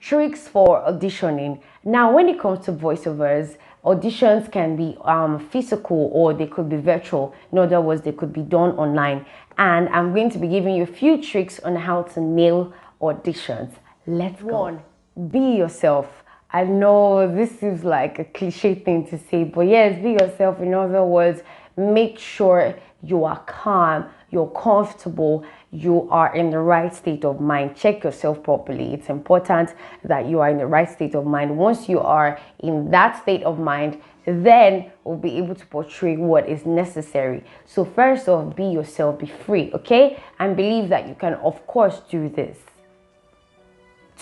Tricks for auditioning. Now, when it comes to voiceovers, auditions can be physical or they could be virtual. In other words, they could be done online. And I'm going to be giving you a few tricks on how to nail auditions. Let's go. 1. Be yourself. I know this seems like a cliche thing to say, but yes, be yourself. In other words, make sure you are calm, you're comfortable, you are in the right state of mind. Check yourself properly. It's important that you are in the right state of mind. Once you are in that state of mind, then we'll be able to portray what is necessary. So first off, be yourself, be free, okay? And believe that you can, of course, do this.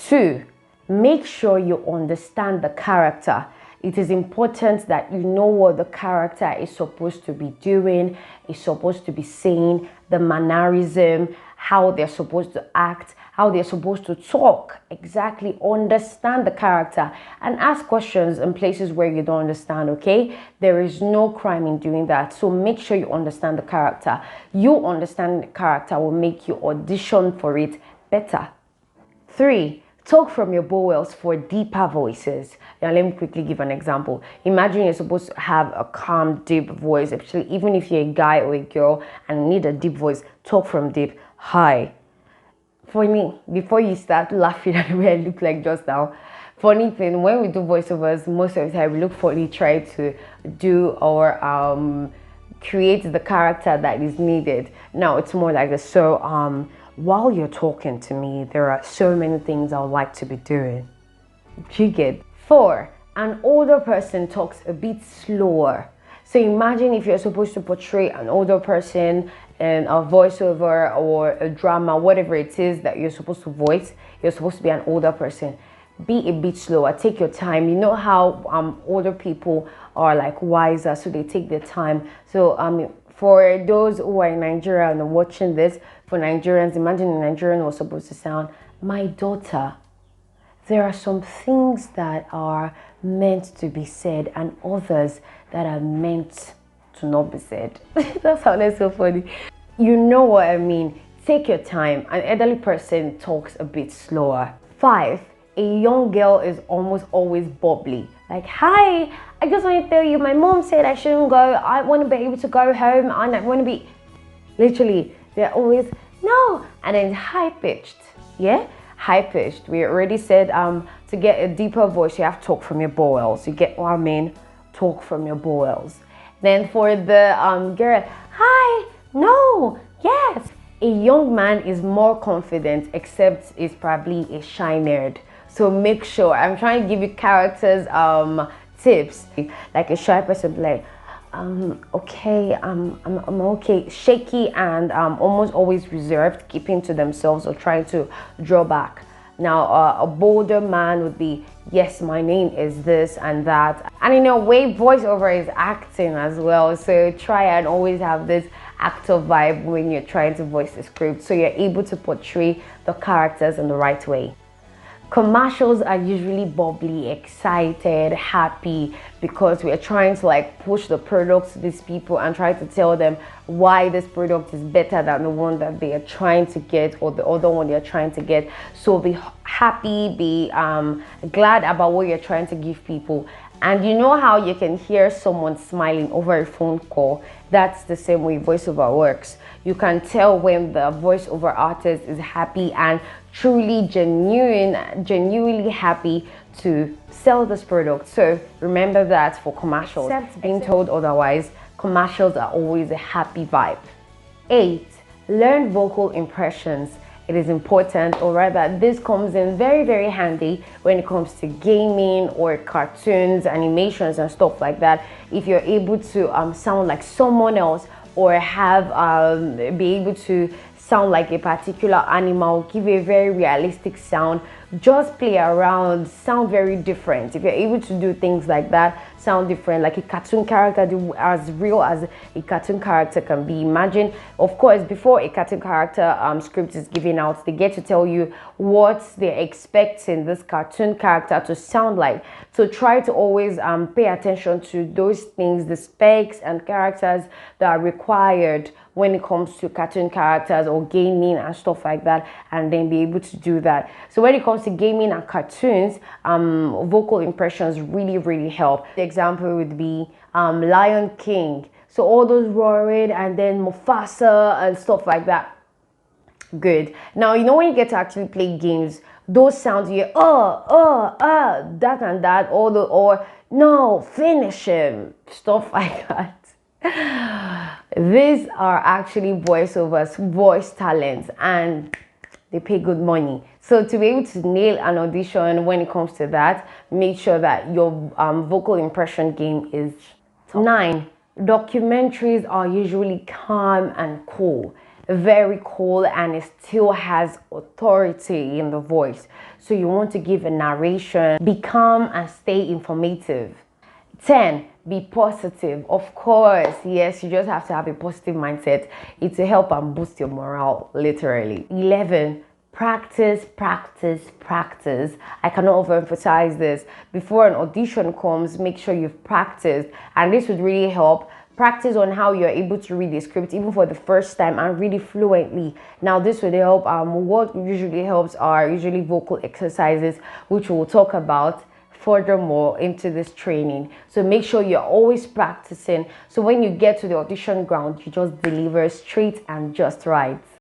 2. Make sure you understand the character. It is important that you know what the character is supposed to be doing, is supposed to be saying, the mannerism, how they're supposed to act, how they're supposed to talk. Exactly. Understand the character and ask questions in places where you don't understand, okay? There is no crime in doing that. So make sure you understand the character. You understand the character will make you audition for it better. 3. Talk from your bowels for deeper voices. Now, let me quickly give an example. Imagine you're supposed to have a calm, deep voice, especially even if you're a guy or a girl and need a deep voice. Talk from deep. Hi. Funny, before you start laughing at the way I look like just now, funny thing, when we do voiceovers, most of the time we look funny, try to do or create the character that is needed. Now, it's more like this. So, while you're talking to me, there are so many things I would like to be doing. You get. 4. An older person talks a bit slower. So imagine if you're supposed to portray an older person in a voiceover or a drama, whatever it is that you're supposed to voice, you're supposed to be an older person. Be a bit slower. Take your time. You know how older people are like wiser, so they take their time. So for those who are in Nigeria and are watching this, for Nigerians, imagine a Nigerian was supposed to sound, my daughter. There are some things that are meant to be said and others that are meant to not be said. That sounded so funny. You know what I mean. Take your time. An elderly person talks a bit slower. 5. A young girl is almost always bubbly. Like, hi, I just want to tell you, my mom said I shouldn't go. I want to be able to go home and I want to be... Literally, they're always, no. And then high-pitched. Yeah? High-pitched. We already said to get a deeper voice, you have to talk from your bowels. You get what I mean? Talk from your bowels. Then for the girl, hi, no, yes. A young man is more confident, except is probably a shy nerd. So make sure, I'm trying to give you characters tips. Like a shy person, like, okay, I'm okay. Shaky and almost always reserved, keeping to themselves or trying to draw back. Now, a bolder man would be, yes, my name is this and that. And in a way, voiceover is acting as well. So try and always have this actor vibe when you're trying to voice the script, so you're able to portray the characters in the right way. Commercials are usually bubbly, excited, happy, because we are trying to like push the product to these people and try to tell them why this product is better than the one that they are trying to get or the other one they're trying to get. So be happy, be glad about what you're trying to give people. And you know how you can hear someone smiling over a phone call? That's the same way voiceover works. You can tell when the voiceover artist is happy and truly genuinely happy to sell this product. So remember that for commercials. Except being told otherwise, commercials are always a happy vibe. 8. Learn vocal impressions. It is important, or rather this comes in very, very handy when it comes to gaming or cartoons, animations and stuff like that. If you're able to sound like someone else or have be able to sound like a particular animal, give a very realistic sound, just play around, sound very different. If you're able to do things like that, sound different, like a cartoon character, as real as a cartoon character can be. Imagine, of course, before a cartoon character script is given out, they get to tell you what they're expecting this cartoon character to sound like. So try to always pay attention to those things, the specs and characters that are required when it comes to cartoon characters or gaming and stuff like that, and then be able to do that. So when it comes to gaming and cartoons, vocal impressions really help. The example would be Lion King. So all those roaring and then Mufasa and stuff like that. Good. Now, you know, when you get to actually play games, those sounds you hear, that and that, or no, finish him, stuff like that. These are actually voiceovers, voice talents, and they pay good money. So to be able to nail an audition when it comes to that, make sure that your vocal impression game is top. 9. Documentaries are usually calm and cool, very cool, and it still has authority in the voice. So you want to give a narration, be calm and stay informative. 10. Be positive. Of course, yes, you just have to have a positive mindset. It will help and boost your morale, literally. 11. Practice. I cannot overemphasize this. Before an audition comes, make sure you've practiced, and this would really help. Practice on how you're able to read the script even for the first time and read it fluently. Now this would help. What usually helps are usually vocal exercises, which we'll talk about furthermore into this training. So make sure you're always practicing, so when you get to the audition ground, you just deliver straight and just right.